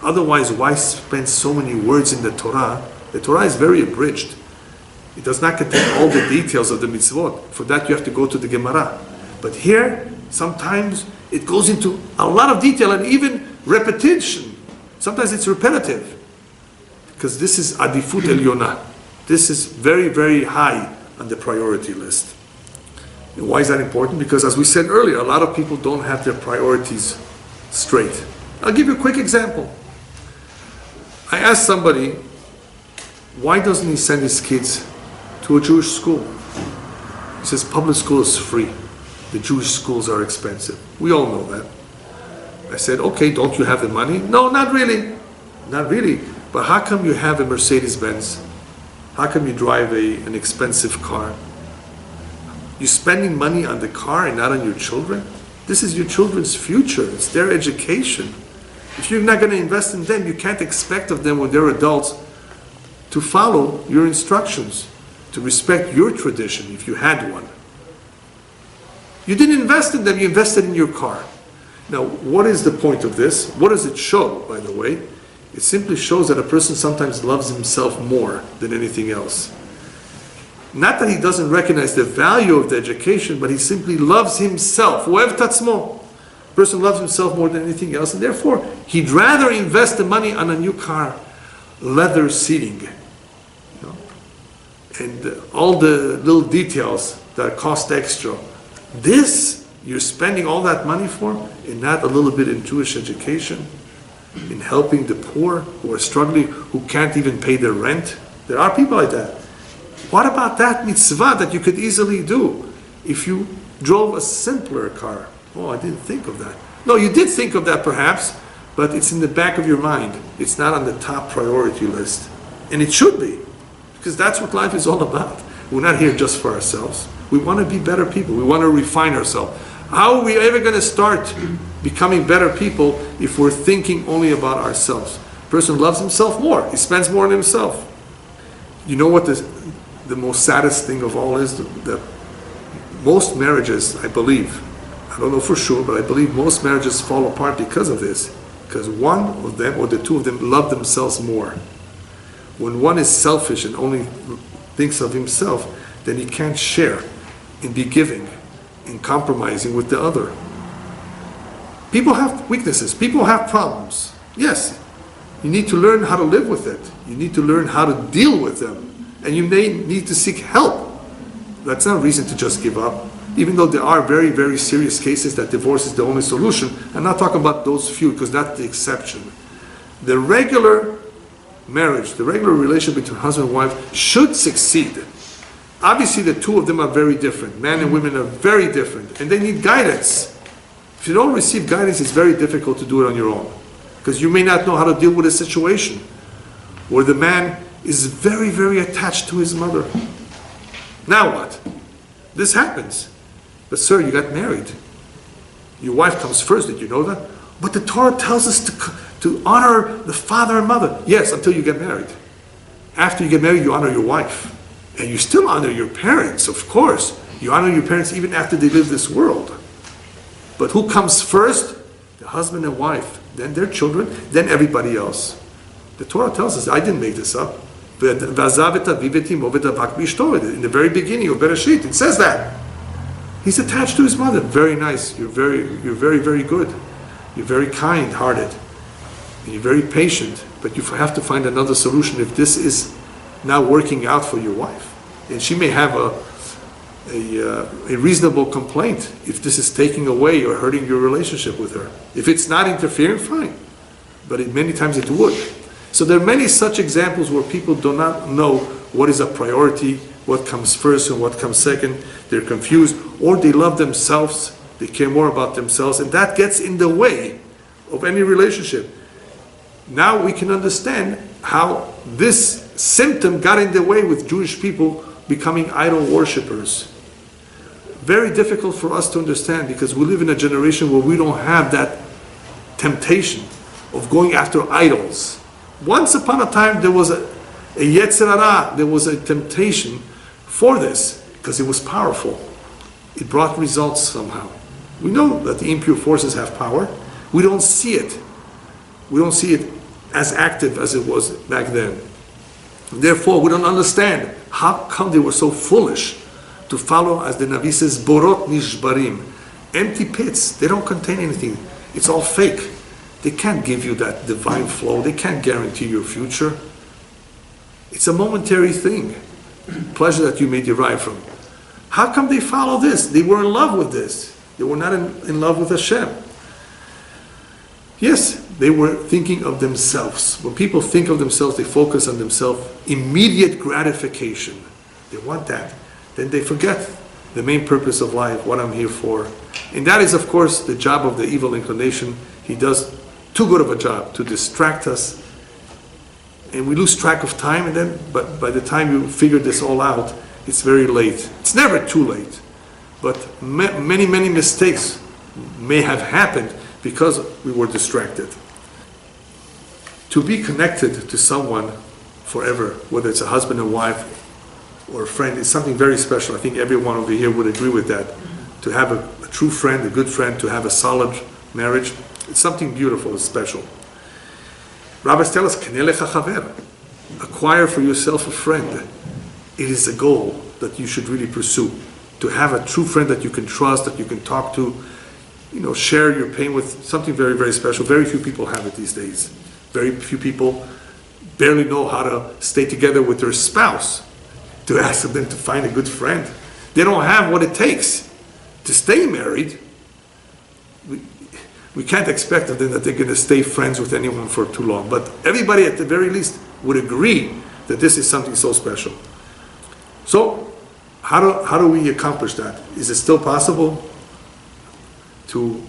Otherwise, why spend so many words in the Torah? The Torah is very abridged. It does not contain all the details of the mitzvot. For that, you have to go to the Gemara. But here, sometimes it goes into a lot of detail and even repetition. Sometimes it's repetitive. Because this is Adifut Elyona. This is very, very high on the priority list. And why is that important? Because as we said earlier, a lot of people don't have their priorities straight. I'll give you a quick example. I asked somebody, why doesn't he send his kids to a Jewish school? He says, public school is free. The Jewish schools are expensive. We all know that. I said, okay, don't you have the money? No, not really. Not really. But how come you have a Mercedes-Benz? How come you drive an expensive car? You're spending money on the car and not on your children? This is your children's future. It's their education. If you're not going to invest in them, you can't expect of them when they're adults to follow your instructions, to respect your tradition if you had one. You didn't invest in them, you invested in your car. Now, what is the point of this? What does it show, by the way? It simply shows that a person sometimes loves himself more than anything else. Not that he doesn't recognize the value of the education, but he simply loves himself. Ohev tatzmo. A person loves himself more than anything else, and therefore he'd rather invest the money on a new car, leather seating, and all the little details that cost extra. This you're spending all that money for, and not a little bit in Jewish education, in helping the poor who are struggling, who can't even pay their rent. There are people like that. What about that mitzvah that you could easily do if you drove a simpler car? Oh, I didn't think of that. No, you did think of that perhaps, but it's in the back of your mind. It's not on the top priority list. And it should be, because that's what life is all about. We're not here just for ourselves. We want to be better people. We want to refine ourselves. How are we ever going to start becoming better people if we're thinking only about ourselves? A person loves himself more. He spends more on himself. You know what the most saddest thing of all is? That most marriages, I believe, I don't know for sure, but I believe most marriages fall apart because of this. Because one of them or the two of them love themselves more. When one is selfish and only thinks of himself, then he can't share and be giving and compromising with the other. People have weaknesses. People have problems. Yes, you need to learn how to live with it. You need to learn how to deal with them. And you may need to seek help. That's not a reason to just give up. Even though there are very, very serious cases that divorce is the only solution. I'm not talking about those few, because that's the exception. The regular marriage, the regular relationship between husband and wife should succeed. Obviously, the two of them are very different. Men and women are very different, and they need guidance. If you don't receive guidance, it's very difficult to do it on your own, because you may not know how to deal with a situation where the man is very, very attached to his mother. Now what? This happens. But sir, you got married. Your wife comes first. Did you know that? But the Torah tells us to honor the father and mother. Yes, until you get married. After you get married, you honor your wife. And you still honor your parents, of course. You honor your parents even after they leave this world. But who comes first? The husband and wife. Then their children. Then everybody else. The Torah tells us, I didn't make this up. In the very beginning of Bereshit, it says that. He's attached to his mother. Very nice. You're very, very good. You're very kind-hearted. And you're very patient. But you have to find another solution if this is not working out for your wife. And she may have a reasonable complaint if this is taking away or hurting your relationship with her. If it's not interfering, fine. But many times it would. So there are many such examples where people do not know what is a priority, what comes first and what comes second. They're confused, or they love themselves, they care more about themselves, and that gets in the way of any relationship. Now we can understand how this symptom got in the way with Jewish people becoming idol worshippers. Very difficult for us to understand, because we live in a generation where we don't have that temptation of going after idols. Once upon a time there was a yetzer hara, there was a temptation for this, because it was powerful. It brought results somehow. We know that the impure forces have power. We don't see it. We don't see it as active as it was back then. Therefore, we don't understand how come they were so foolish to follow, as the Navi says, borot nishbarim, empty pits. They don't contain anything. It's all fake. They can't give you that divine flow. They can't guarantee your future. It's a momentary thing, pleasure that you may derive from. How come they follow this? They were in love with this. They were not in love with Hashem. Yes, they were thinking of themselves. When people think of themselves, they focus on themselves. Immediate gratification. They want that. Then they forget the main purpose of life, what I'm here for. And that is, of course, the job of the evil inclination. He does too good of a job to distract us. And we lose track of time, and then, but by the time you figure this all out, it's very late. It's never too late. But many, many mistakes may have happened because we were distracted. To be connected to someone forever, whether it's a husband and wife or a friend, is something very special. I think everyone over here would agree with that. To have a true friend, a good friend, to have a solid marriage, it's something beautiful, it's special. Rabbis tell us, acquire for yourself a friend. It is a goal that you should really pursue. To have a true friend that you can trust, that you can talk to, share your pain with, something very, very special. Very few people have it these days. Very few people barely know how to stay together with their spouse. To ask them to find a good friend. They don't have what it takes to stay married. We can't expect of them that they're going to stay friends with anyone for too long. But everybody at the very least would agree that this is something so special. So, how do we accomplish that? Is it still possible to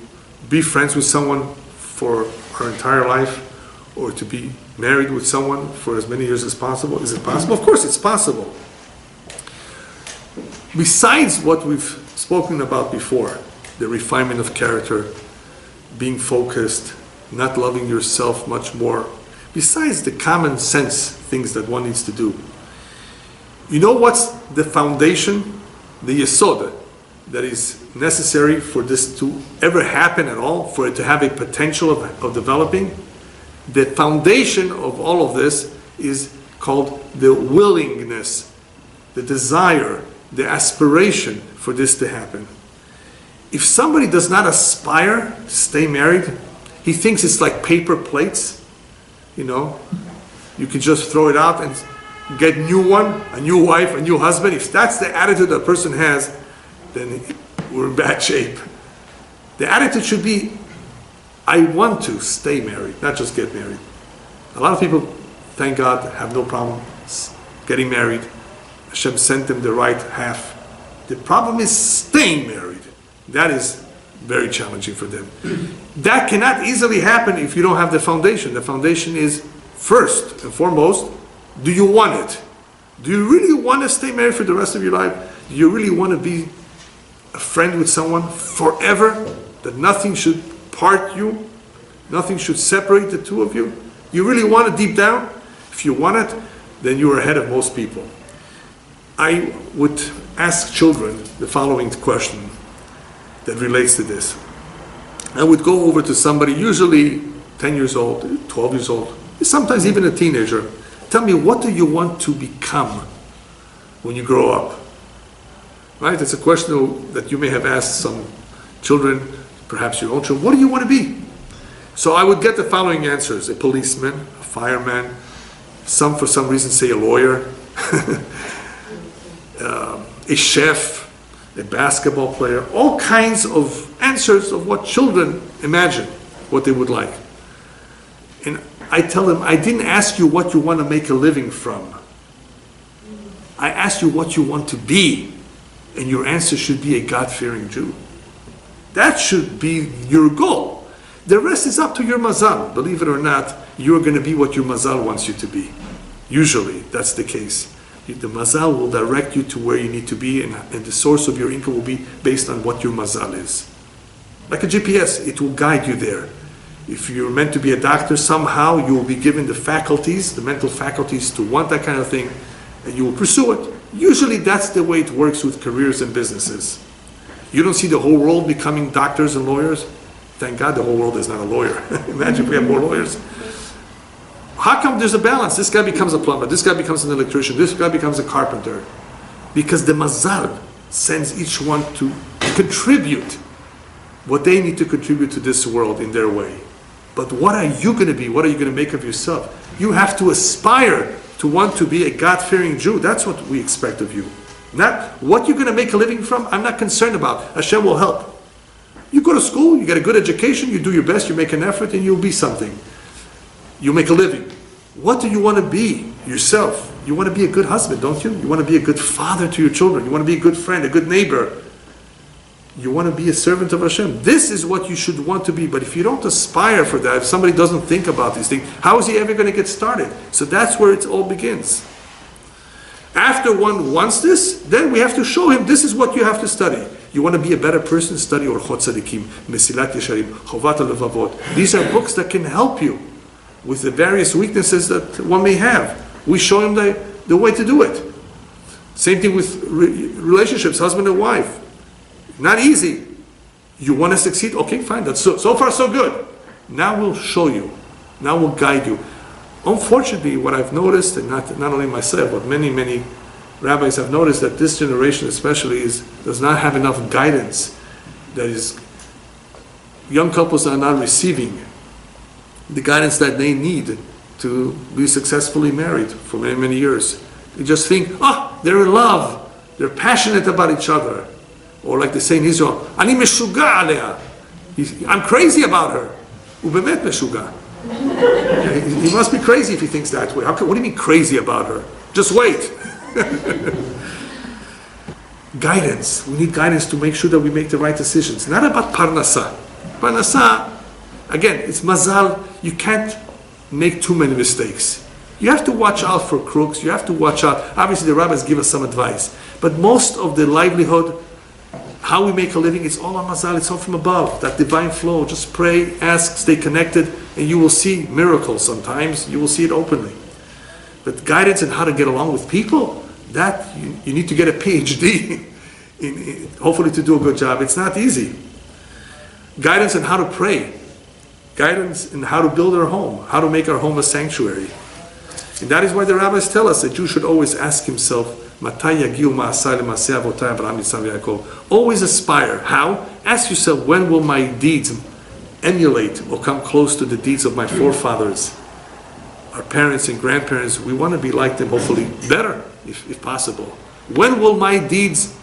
be friends with someone for our entire life, or to be married with someone for as many years as possible? Is it possible? Of course it's possible. Besides what we've spoken about before, the refinement of character, being focused, not loving yourself much more, besides the common sense things that one needs to do, you know what's the foundation, the yesod, that is necessary for this to ever happen at all, for it to have a potential of developing? The foundation of all of this is called the willingness, the desire, the aspiration for this to happen. if somebody does not aspire to stay married, he thinks it's like paper plates, you know, you can just throw it out and get a new one, a new wife, a new husband. If that's the attitude a person has, then we're in bad shape. The attitude should be, I want to stay married, not just get married. A lot of people, thank God, have no problem getting married. Hashem sent them the right half. The problem is staying married. That is very challenging for them. That cannot easily happen if you don't have the foundation. The foundation is, first and foremost, do you want it? Do you really want to stay married for the rest of your life? Do you really want to be a friend with someone forever? That nothing should part you? Nothing should separate the two of you? You really want it deep down? If you want it, then you're ahead of most people. I would ask children the following question that relates to this. I would go over to somebody, usually 10 years old, 12 years old, sometimes even a teenager. Tell me, what do you want to become when you grow up? Right? It's a question that you may have asked some children, perhaps your own children. What do you want to be? So I would get the following answers: a policeman, a fireman, some for some reason say a lawyer, a chef, a basketball player, all kinds of answers of what children imagine, what they would like. And I tell them, I didn't ask you what you want to make a living from. I asked you what you want to be. And your answer should be a God-fearing Jew. That should be your goal. The rest is up to your mazal. Believe it or not, you're going to be what your mazal wants you to be. Usually, that's the case. The mazal will direct you to where you need to be, and the source of your income will be based on what your mazal is. Like a GPS, it will guide you there. If you're meant to be a doctor, somehow you will be given the faculties, the mental faculties to want that kind of thing, and you will pursue it. Usually that's the way it works with careers and businesses. You don't see the whole world becoming doctors and lawyers. Thank God the whole world is not a lawyer. Imagine if we have more lawyers. How come there's a balance? This guy becomes a plumber, this guy becomes an electrician, this guy becomes a carpenter. Because the mazal sends each one to contribute what they need to contribute to this world in their way. But what are you going to be? What are you going to make of yourself? You have to aspire to want to be a God-fearing Jew. That's what we expect of you. Not what you're going to make a living from, I'm not concerned about. Hashem will help. You go to school, you get a good education, you do your best, you make an effort, and you'll be something. You make a living. What do you want to be yourself? You want to be a good husband, don't you? You want to be a good father to your children. You want to be a good friend, a good neighbor. You want to be a servant of Hashem. This is what you should want to be. But if you don't aspire for that, if somebody doesn't think about these things, how is he ever going to get started? So that's where it all begins. After one wants this, then we have to show him this is what you have to study. You want to be a better person? Study Orchot Tzadikim, Mesilat Yesharim, Chovat HaLevavot. These are books that can help you with the various weaknesses that one may have. We show him the way to do it. Same thing with relationships, husband and wife. Not easy. You want to succeed? Okay, fine. That's so far so good. Now we'll show you. Now we'll guide you. Unfortunately, what I've noticed, and not only myself, but many rabbis have noticed, that this generation especially does not have enough guidance. That is, young couples are not receiving the guidance that they need to be successfully married for many years. They just think, they're in love. They're passionate about each other. Or like they say in Israel, Ani meshuga aleha. I'm crazy about her. Ubemet meshuga. He must be crazy if he thinks that way. What do you mean crazy about her? Just wait. Guidance. We need guidance to make sure that we make the right decisions. Not about parnasa. Parnasa, again, it's mazal. You can't make too many mistakes. You have to watch out for crooks. You have to watch out. Obviously, the rabbis give us some advice. But most of the livelihood, how we make a living, it's all on mazal. It's all from above. That divine flow. Just pray, ask, stay connected, and you will see miracles sometimes. You will see it openly. But guidance on how to get along with people, that you need to get a PhD hopefully to do a good job. It's not easy. Guidance on how to pray. Guidance in how to build our home, how to make our home a sanctuary. And that is why the rabbis tell us that Jew should always ask himself Always aspire. How? Ask yourself, when will my deeds emulate or come close to the deeds of my forefathers? Our parents and grandparents, we want to be like them, hopefully better, if possible. When will my deeds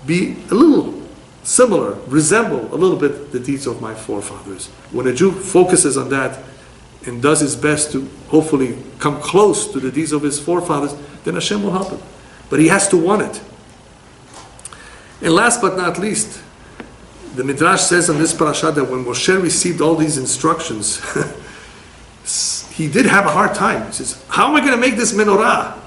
be a little similar, resemble a little bit the deeds of my forefathers? When a Jew focuses on that and does his best to hopefully come close to the deeds of his forefathers, then Hashem will help him. But he has to want it. And last but not least, the Midrash says in this parasha that when Moshe received all these instructions, he did have a hard time. He says, how am I going to make this menorah?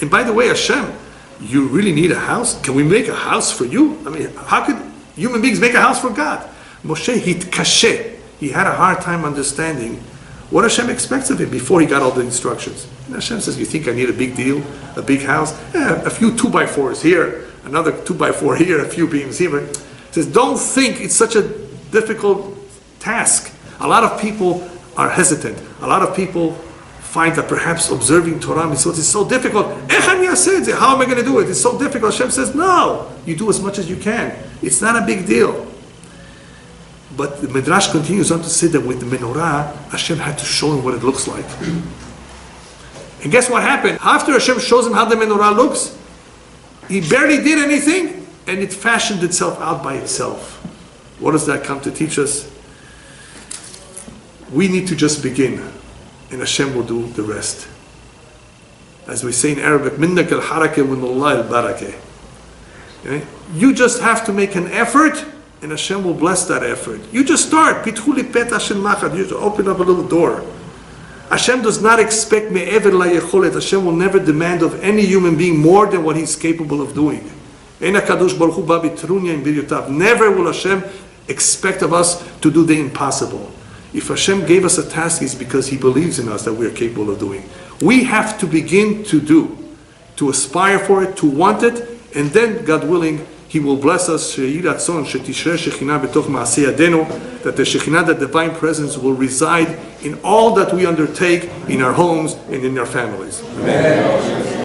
And by the way, Hashem, you really need a house? Can we make a house for you? I mean, how could human beings make a house for God? Moshe hitkashe. He had a hard time understanding what Hashem expects of him before he got all the instructions. And Hashem says, you think I need a big deal, a big house? Yeah, a few 2x4s here, another 2x4 here, a few beams here. He says, don't think it's such a difficult task. A lot of people are hesitant. A lot of people find that perhaps observing Torah mitzvot is so difficult. How am I going to do it? It's so difficult. Hashem says, no, you do as much as you can. It's not a big deal. But the Midrash continues on to say that with the menorah, Hashem had to show him what it looks like. And guess what happened? After Hashem shows him how the menorah looks, he barely did anything, and it fashioned itself out by itself. What does that come to teach us? We need to just begin, and Hashem will do the rest. As we say in Arabic, minnak al-haraka min Allah al-barakah. You just have to make an effort, and Hashem will bless that effort. You just start. Pitchuli pet Hashem machad. You just open up a little door. Hashem does not expect me'ever la yecholet. Hashem will never demand of any human being more than what he's capable of doing. Never will Hashem expect of us to do the impossible. If Hashem gave us a task, it's because He believes in us that we are capable of doing. We have to begin to do, to aspire for it, to want it, and then, God willing, He will bless us, that the Shekhinah, the Divine Presence, will reside in all that we undertake in our homes and in our families. Amen.